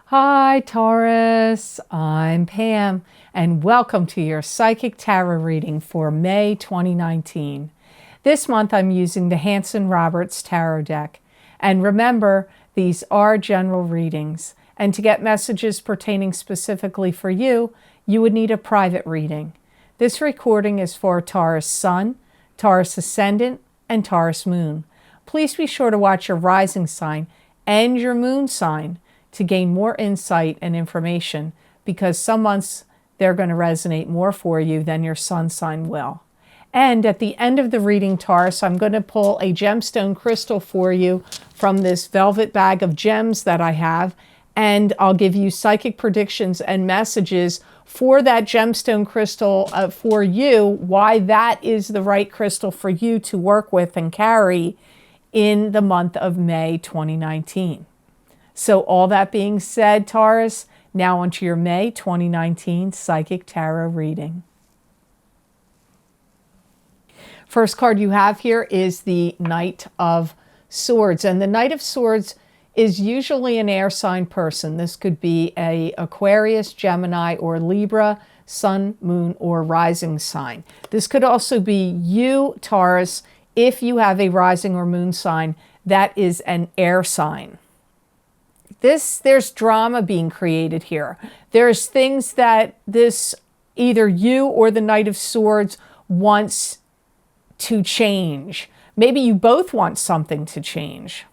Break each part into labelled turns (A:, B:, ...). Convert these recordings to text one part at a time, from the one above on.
A: Hi, Taurus. I'm Pam, and welcome to your Psychic Tarot reading for May 2019. This month, I'm using the Hanson-Roberts Tarot deck. And remember, these are general readings. And to get messages pertaining specifically for you, you would need a private reading. This recording is for Taurus Sun, Taurus Ascendant, and Taurus Moon. Please be sure to watch your rising sign and your moon sign to gain more insight and information, because some months they're going to resonate more for you than your sun sign will. And at the end of the reading, Taurus, I'm going to pull a gemstone crystal for you from this velvet bag of gems that I have, and I'll give you psychic predictions and messages for that gemstone crystal for you, why that is the right crystal for you to work with and carry in the month of May 2019. So all that being said, Taurus, now onto your May 2019 Psychic Tarot reading. First card you have here is the Knight of Swords. And the Knight of Swords is usually an air sign person. This could be a Aquarius, Gemini, or Libra, Sun, Moon, or Rising sign. This could also be you, Taurus, if you have a rising or moon sign that is an air sign. There's drama being created here. There's things that either you or the Knight of Swords wants to change. Maybe you both want something to change.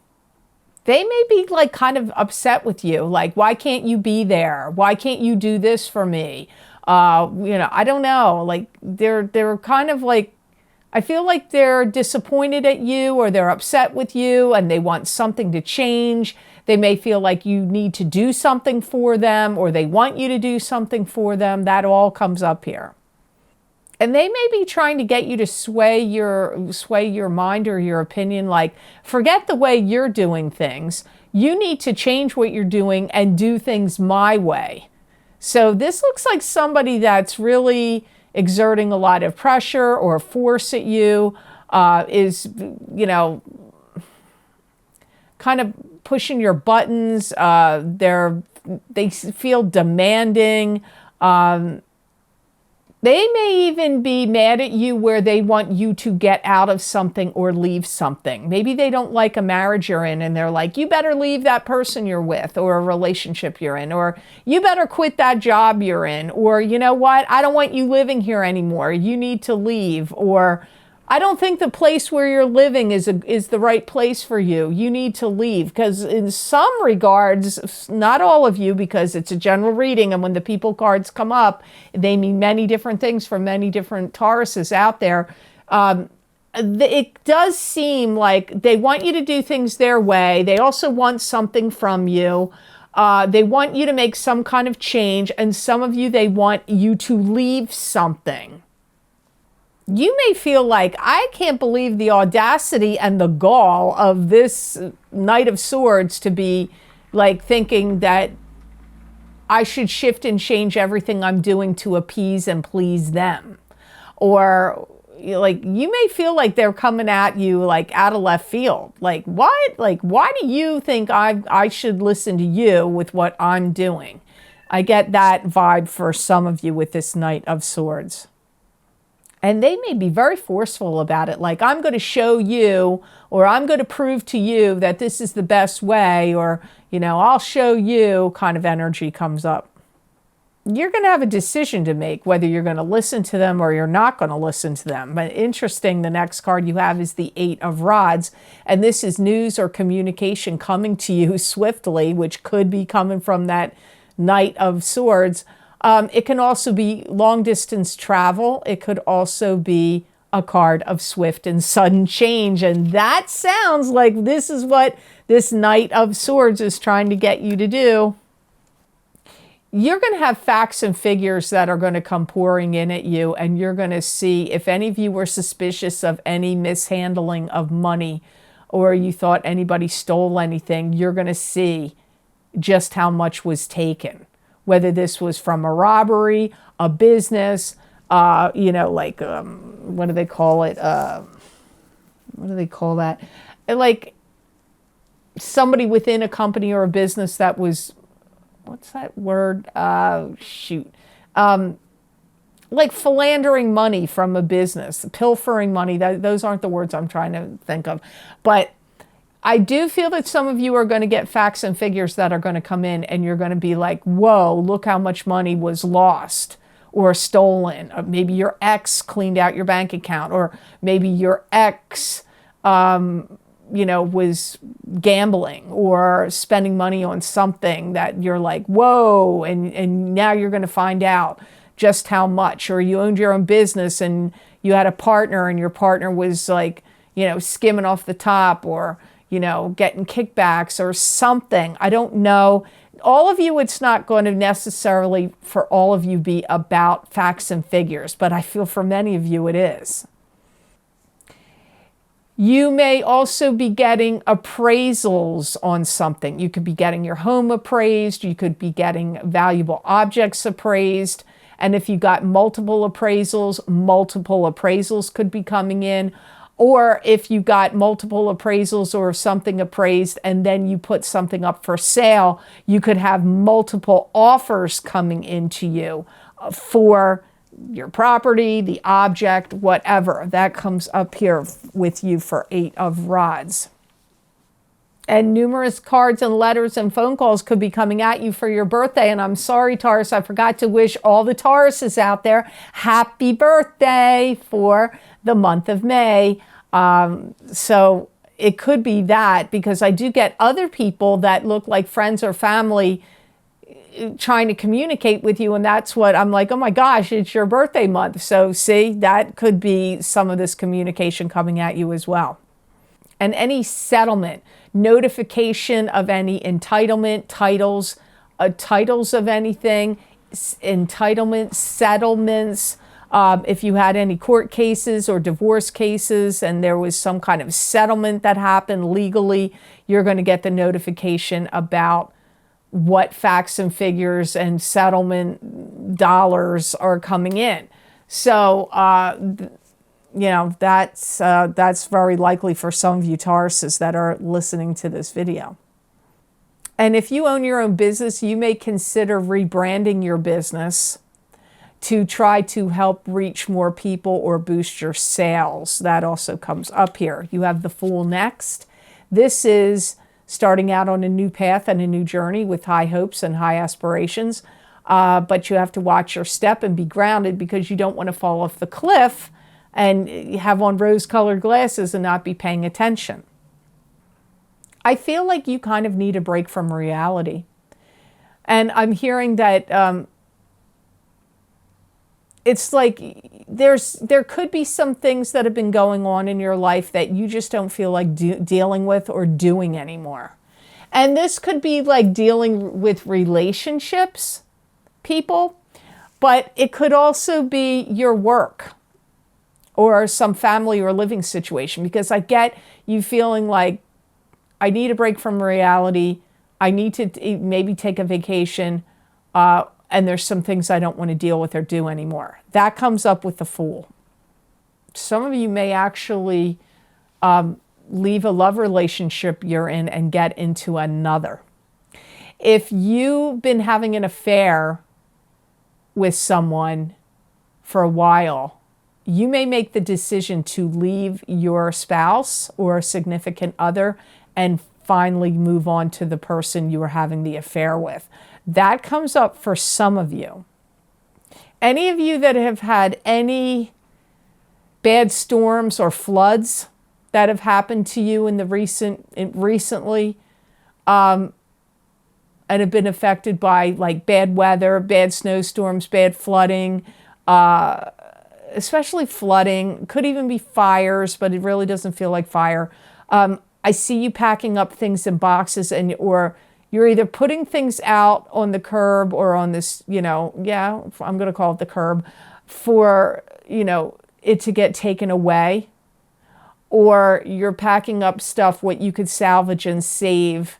A: They may be like kind of upset with you. Like, why can't you be there? Why can't you do this for me? I don't know. Like they're kind of like, I feel like they're disappointed at you, or they're upset with you and they want something to change. They may feel like you need to do something for them, or they want you to do something for them. That all comes up here. And they may be trying to get you to sway your mind or your opinion, like, forget the way you're doing things. You need to change what you're doing and do things my way. So this looks like somebody that's really exerting a lot of pressure or force at you, is, kind of pushing your buttons. They feel demanding. They may even be mad at you where they want you to get out of something or leave something. Maybe they don't like a marriage you're in and they're like, you better leave that person you're with, or a relationship you're in, or you better quit that job you're in, or you know what, I don't want you living here anymore. You need to leave, or I don't think the place where you're living is the right place for you. You need to leave. Because in some regards, not all of you, because it's a general reading, and when the people cards come up, they mean many different things for many different Tauruses out there. It does seem like they want you to do things their way. They also want something from you. They want you to make some kind of change, and some of you, they want you to leave something. You may feel like, I can't believe the audacity and the gall of this Knight of Swords to be like thinking that I should shift and change everything I'm doing to appease and please them. Or like, you may feel like they're coming at you like out of left field. Like, what? Like, why do you think I should listen to you with what I'm doing? I get that vibe for some of you with this Knight of Swords. And they may be very forceful about it, like, I'm going to show you, or I'm going to prove to you that this is the best way, or, I'll show you kind of energy comes up. You're going to have a decision to make, whether you're going to listen to them or you're not going to listen to them. But interesting, the next card you have is the Eight of Rods, and this is news or communication coming to you swiftly, which could be coming from that Knight of Swords. It can also be long-distance travel. It could also be a card of swift and sudden change. And that sounds like this is what this Knight of Swords is trying to get you to do. You're going to have facts and figures that are going to come pouring in at you, and you're going to see if any of you were suspicious of any mishandling of money, or you thought anybody stole anything, you're going to see just how much was taken. Whether this was from a robbery, a business, what do they call it? What do they call that? Like somebody within a company or a business that was what's that word? Shoot. Like philandering money from a business, pilfering money. Those aren't the words I'm trying to think of. But I do feel that some of you are going to get facts and figures that are going to come in, and you're going to be like, whoa, look how much money was lost or stolen. Or maybe your ex cleaned out your bank account, or maybe your ex, was gambling or spending money on something that you're like, whoa, and now you're going to find out just how much. Or you owned your own business and you had a partner, and your partner was like, skimming off the top, or, getting kickbacks or something. I don't know. All of you, it's not going to necessarily, for all of you, be about facts and figures, but I feel for many of you it is. You may also be getting appraisals on something. You could be getting your home appraised. You could be getting valuable objects appraised. And if you got multiple appraisals could be coming in. Or if you got multiple appraisals or something appraised and then you put something up for sale, you could have multiple offers coming into you for your property, the object, whatever. That comes up here with you for 8 of Rods. And numerous cards and letters and phone calls could be coming at you for your birthday. And I'm sorry, Taurus, I forgot to wish all the Tauruses out there happy birthday for the month of May. So it could be that, because I do get other people that look like friends or family trying to communicate with you. And that's what I'm like, oh my gosh, it's your birthday month. So see, that could be some of this communication coming at you as well. And any settlement, notification of any entitlement, titles of anything, entitlements, settlements. If you had any court cases or divorce cases and there was some kind of settlement that happened legally, you're going to get the notification about what facts and figures and settlement dollars are coming in. So, that's very likely for some of you Tauruses that are listening to this video. And if you own your own business, you may consider rebranding your business to try to help reach more people or boost your sales. That also comes up here. You have the Fool next. This is starting out on a new path and a new journey with high hopes and high aspirations. But you have to watch your step and be grounded, because you don't want to fall off the cliff and have on rose-colored glasses and not be paying attention. I feel like you kind of need a break from reality. And I'm hearing that it's like there could be some things that have been going on in your life that you just don't feel like dealing with or doing anymore. And this could be like dealing with relationships, people, but it could also be your work or some family or living situation, because I get you feeling like, I need a break from reality. I need to maybe take a vacation, and there's some things I don't want to deal with or do anymore. That comes up with the Fool. Some of you may actually leave a love relationship you're in and get into another. If you've been having an affair with someone for a while, you may make the decision to leave your spouse or significant other and finally move on to the person you were having the affair with. That comes up for some of you. Any of you that have had any bad storms or floods that have happened to you in the recently, and have been affected by like bad weather, bad snowstorms, bad flooding, especially flooding, could even be fires, but it really doesn't feel like fire. I see you packing up things in boxes, or you're either putting things out on the curb or on this, I'm going to call it the curb, for, it to get taken away, or you're packing up stuff, what you could salvage and save,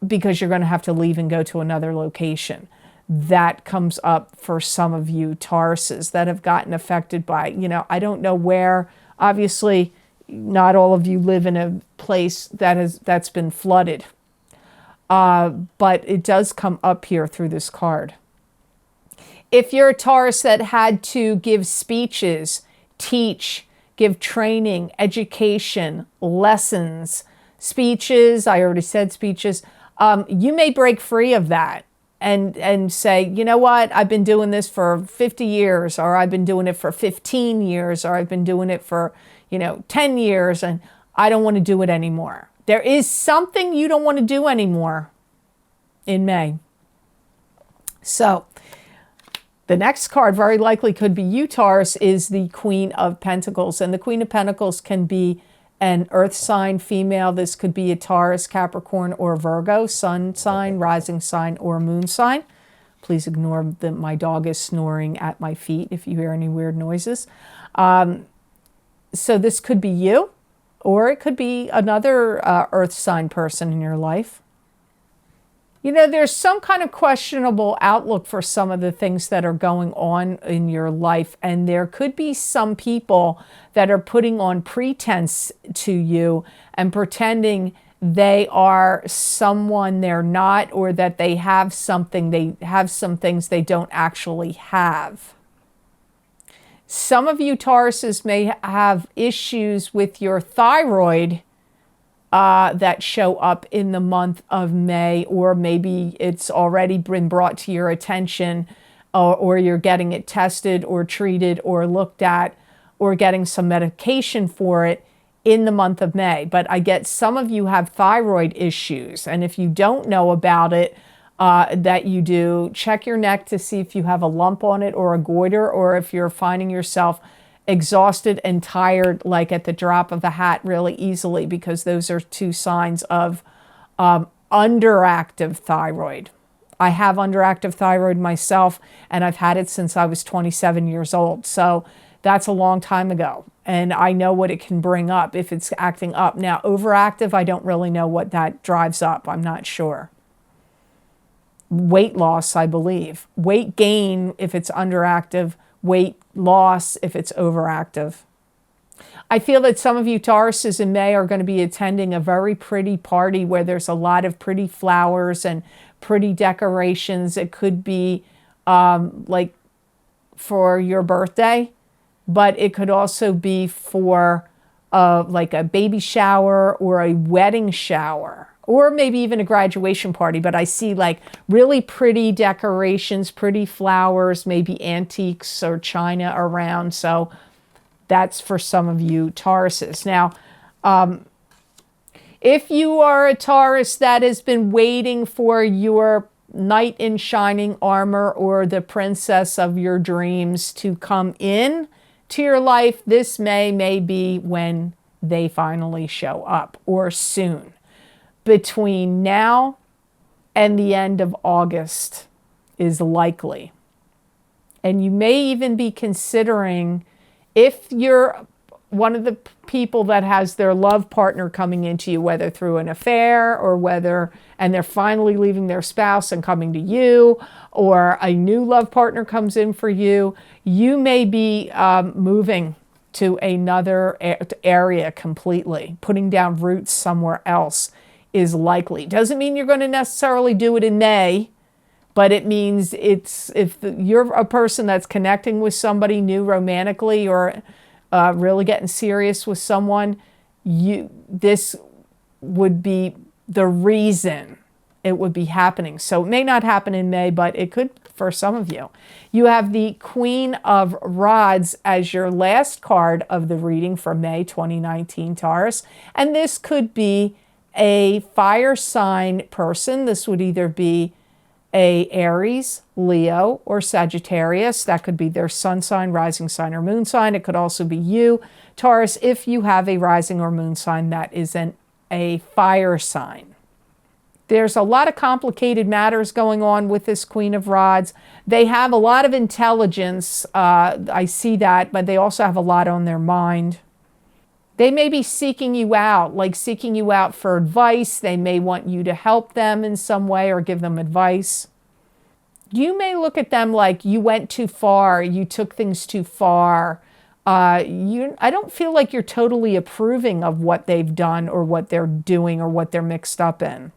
A: because you're going to have to leave and go to another location. That comes up for some of you Tauruses that have gotten affected by, I don't know where. Obviously, not all of you live in a place that's been flooded. but it does come up here through this card. If you're a Taurus that had to give speeches, teach, give training, education, lessons, speeches, I already said speeches, you may break free of that and say, you know what, I've been doing this for 50 years, or I've been doing it for 15 years, or I've been doing it for, 10 years, and I don't want to do it anymore. There is something you don't want to do anymore in May. So the next card very likely could be you, Taurus, is the Queen of Pentacles. And the Queen of Pentacles can be an earth sign female. This could be a Taurus, Capricorn, or Virgo, sun sign, rising sign, or moon sign. Please ignore that my dog is snoring at my feet if you hear any weird noises. So this could be you, or it could be another earth sign person in your life. There's some kind of questionable outlook for some of the things that are going on in your life. And there could be some people that are putting on pretense to you and pretending they are someone they're not, or that they have something, they have some things they don't actually have. Some of you Tauruses may have issues with your thyroid that show up in the month of May, or maybe it's already been brought to your attention, or you're getting it tested or treated or looked at, or getting some medication for it in the month of May. But I get some of you have thyroid issues, and if you don't know about it, that you do, check your neck to see if you have a lump on it or a goiter, or if you're finding yourself exhausted and tired, like at the drop of a hat, really easily, because those are two signs of underactive thyroid. I have underactive thyroid myself, and I've had it since I was 27 years old. So that's a long time ago. And I know what it can bring up if it's acting up. Now, overactive, I don't really know what that drives up. I'm not sure. Weight loss, I believe. Weight gain if it's underactive. Weight loss if it's overactive. I feel that some of you Tauruses in May are going to be attending a very pretty party where there's a lot of pretty flowers and pretty decorations. It could be like for your birthday, but it could also be for like a baby shower or a wedding shower, or maybe even a graduation party. But I see like really pretty decorations, pretty flowers, maybe antiques or china around. So that's for some of you Tauruses. Now, if you are a Taurus that has been waiting for your knight in shining armor or the princess of your dreams to come in to your life, this may be when they finally show up, or soon. Between now and the end of August is likely. And you may even be considering, if you're one of the people that has their love partner coming into you, whether through an affair or and they're finally leaving their spouse and coming to you, or a new love partner comes in for you, you may be moving to another area completely. Putting down roots somewhere else is likely. Doesn't mean you're going to necessarily do it in May, but it means you're a person that's connecting with somebody new romantically, or really getting serious with someone, this would be the reason it would be happening. So it may not happen in May, but it could for some of you. You have the Queen of Rods as your last card of the reading for May 2019, Taurus. And this could be a fire sign person. This would either be a Aries, Leo, or Sagittarius. That could be their sun sign, rising sign, or moon sign. It could also be you, Taurus, if you have a rising or moon sign that isn't a fire sign. There's a lot of complicated matters going on with this Queen of Rods. They have a lot of intelligence. I see that, but they also have a lot on their mind. They may be seeking you out, like seeking you out for advice. They may want you to help them in some way or give them advice. You may look at them like you went too far, you took things too far. I don't feel like you're totally approving of what they've done or what they're doing or what they're mixed up in.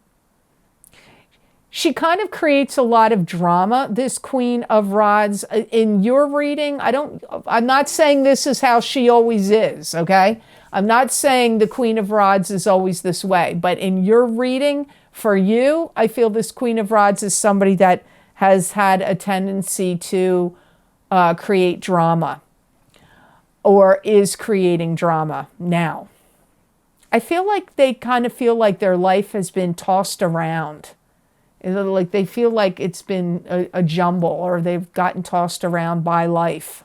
A: She kind of creates a lot of drama, this Queen of Rods. In your reading, I'm not saying this is how she always is, okay? I'm not saying the Queen of Rods is always this way, but in your reading, for you, I feel this Queen of Rods is somebody that has had a tendency to create drama or is creating drama now. I feel like they kind of feel like their life has been tossed around. Like they feel like it's been a jumble, or they've gotten tossed around by life.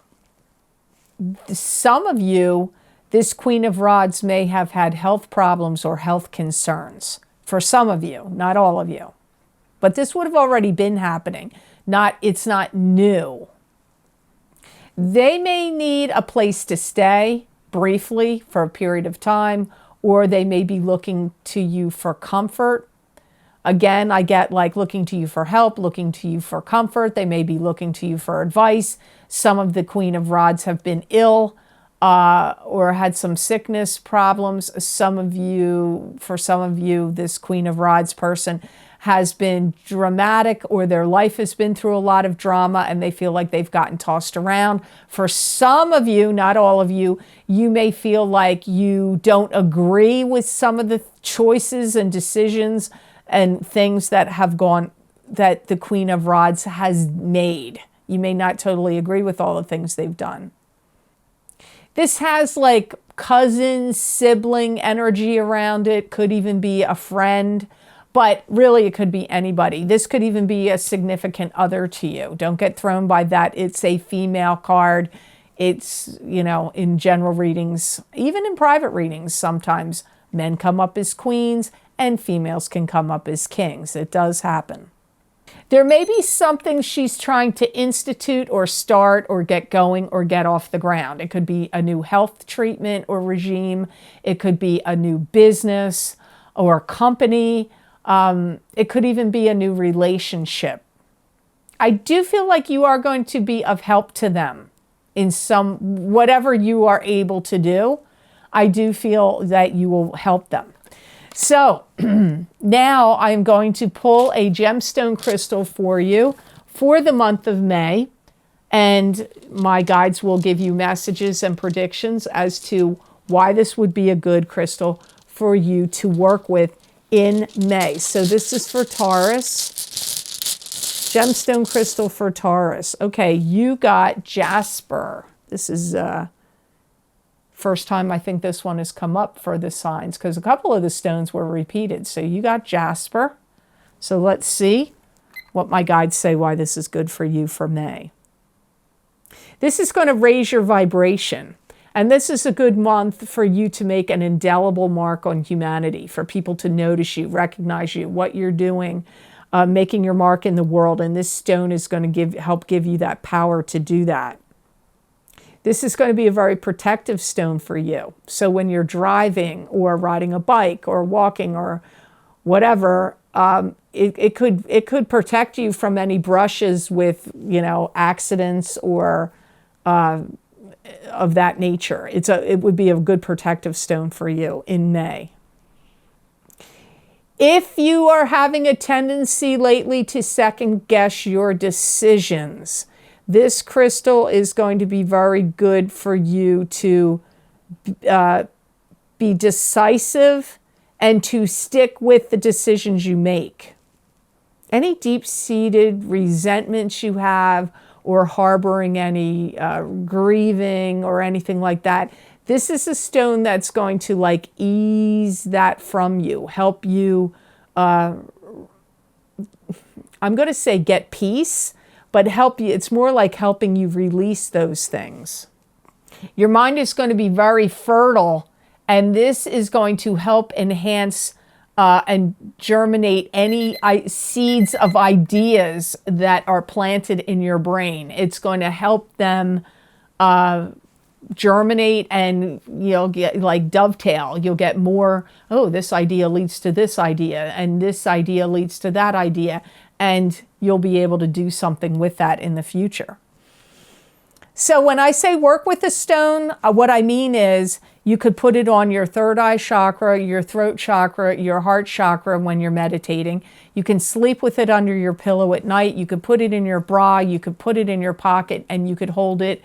A: Some of you, this Queen of Rods may have had health problems or health concerns. For some of you, not all of you. But this would have already been happening. It's not new. They may need a place to stay briefly for a period of time, or they may be looking to you for comfort. Again, I get like looking to you for help, looking to you for comfort. They may be looking to you for advice. Some of the Queen of Rods have been ill or had some sickness problems. For some of you, this Queen of Rods person has been dramatic, or their life has been through a lot of drama and they feel like they've gotten tossed around. For some of you, not all of you, you may feel like you don't agree with some of the choices and decisions and things that the Queen of Rods has made. You may not totally agree with all the things they've done. This has like cousin, sibling energy around it. Could even be a friend, but really it could be anybody. This could even be a significant other to you. Don't get thrown by that. It's a female card. It's, in general readings, even in private readings, sometimes men come up as queens and females can come up as kings. It does happen. There may be something she's trying to institute or start or get going or get off the ground. It could be a new health treatment or regime. It could be a new business or company. It could even be a new relationship. I do feel like you are going to be of help to them in whatever you are able to do. I do feel that you will help them. So now I'm going to pull a gemstone crystal for you for the month of May. And my guides will give you messages and predictions as to why this would be a good crystal for you to work with in May. So this is for Taurus. Gemstone crystal for Taurus. Okay, you got jasper. This is first time I think this one has come up for the signs, because a couple of the stones were repeated. So you got jasper. So let's see what my guides say why this is good for you for May. This is going to raise your vibration. And this is a good month for you to make an indelible mark on humanity, for people to notice you, recognize you, what you're doing, making your mark in the world. And this stone is going to help give you that power to do that. This is going to be a very protective stone for you. So when you're driving or riding a bike or walking or whatever, it could protect you from any brushes with, accidents or of that nature. It would be a good protective stone for you in May. If you are having a tendency lately to second guess your decisions, this crystal is going to be very good for you to be decisive and to stick with the decisions you make. Any deep-seated resentments you have or harboring any grieving or anything like that, this is a stone that's going to ease that from you, help you, I'm going to say get peace, but help you. It's more like helping you release those things. Your mind is going to be very fertile, and this is going to help enhance and germinate any seeds of ideas that are planted in your brain. It's going to help them germinate, and you'll get dovetail. You'll get more, this idea leads to this idea, and this idea leads to that idea, and you'll be able to do something with that in the future. So when I say work with a stone, what I mean is You could put it on your third eye chakra, your throat chakra, your heart chakra when you're meditating. You can sleep with it under your pillow at night. You could put it in your bra. You could put it in your pocket, and you could hold it,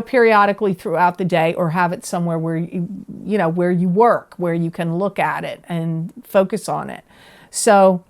A: periodically throughout the day, or have it somewhere where where you work, where you can look at it and focus on it. So,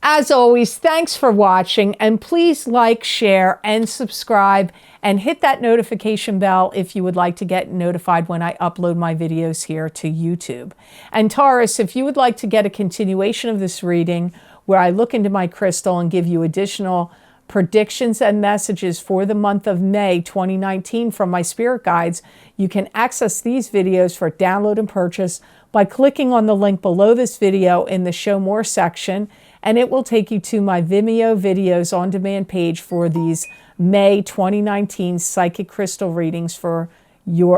A: as always, thanks for watching, and please like, share, and subscribe, and hit that notification bell if you would like to get notified when I upload my videos here to YouTube. And Taurus, if you would like to get a continuation of this reading where I look into my crystal and give you additional predictions and messages for the month of May 2019 from my spirit guides, you can access these videos for download and purchase by clicking on the link below this video in the Show More section, and it will take you to my Vimeo videos on demand page for these May 2019 psychic crystal readings for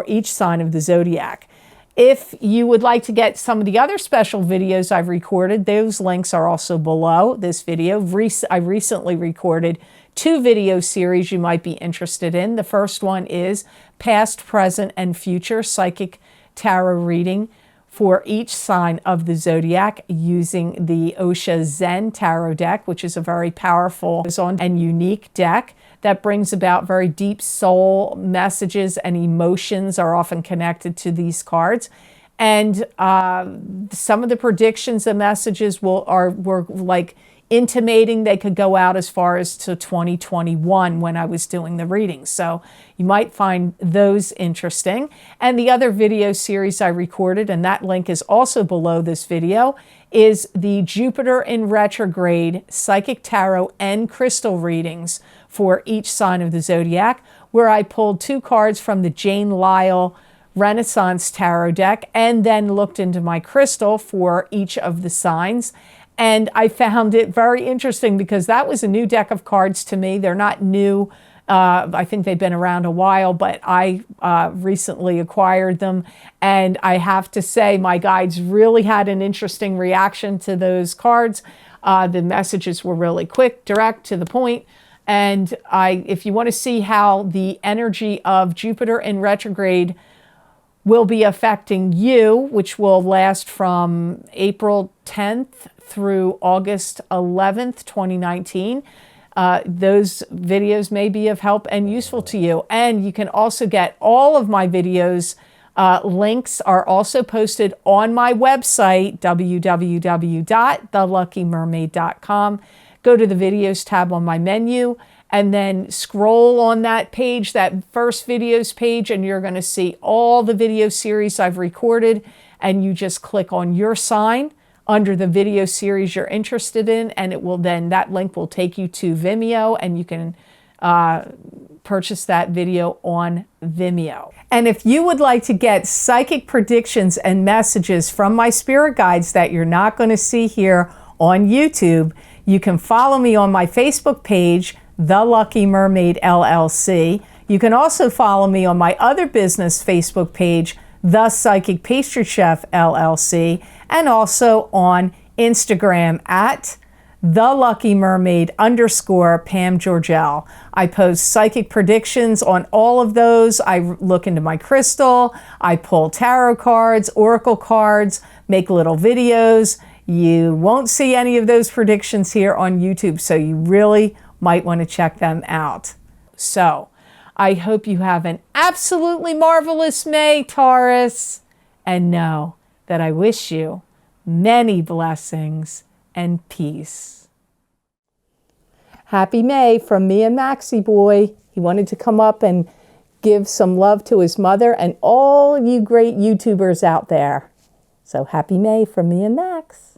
A: each sign of the zodiac. If you would like to get some of the other special videos I've recorded, those links are also below this video. I recently recorded 2 video series you might be interested in. The first one is Past, Present, and Future Psychic Tarot Reading for each sign of the zodiac using the Osha Zen Tarot deck, which is a very powerful and unique deck that brings about very deep soul messages, and emotions are often connected to these cards. And some of the predictions and messages were like intimating they could go out as far as to 2021 when I was doing the readings. So you might find those interesting. And the other video series I recorded, and that link is also below this video, is the Jupiter in retrograde psychic tarot and crystal readings for each sign of the zodiac, where I pulled 2 cards from the Jane Lyle Renaissance Tarot deck and then looked into my crystal for each of the signs. And I found it very interesting because that was a new deck of cards to me. They're not new. I think they've been around a while, but I recently acquired them. And I have to say, my guides really had an interesting reaction to those cards. The messages were really quick, direct, to the point. And if you want to see how the energy of Jupiter in retrograde will be affecting you, which will last from April 10th through August 11th, 2019. Those videos may be of help and useful to you. And you can also get all of my videos. Links are also posted on my website, www.theluckymermaid.com. Go to the videos tab on my menu, and then scroll on that page, that first videos page, and you're going to see all the video series I've recorded. And you just click on your sign under the video series you're interested in, and it will then, that link will take you to Vimeo, and you can purchase that video on Vimeo. And if you would like to get psychic predictions and messages from my spirit guides that you're not going to see here on YouTube, you can follow me on my Facebook page, The Lucky Mermaid LLC. You can also follow me on my other business Facebook page, The Psychic Pastry Chef LLC, and also on Instagram at @TheLuckyMermaid_Pam Georgel. I post psychic predictions on all of those. I look into my crystal. I pull tarot cards, oracle cards, make little videos. You won't see any of those predictions here on YouTube, so you really might want to check them out. So, I hope you have an absolutely marvelous May, Taurus, and know that I wish you many blessings and peace. Happy May from me and Maxie Boy. He wanted to come up and give some love to his mother and all you great YouTubers out there. So happy May from me and Max.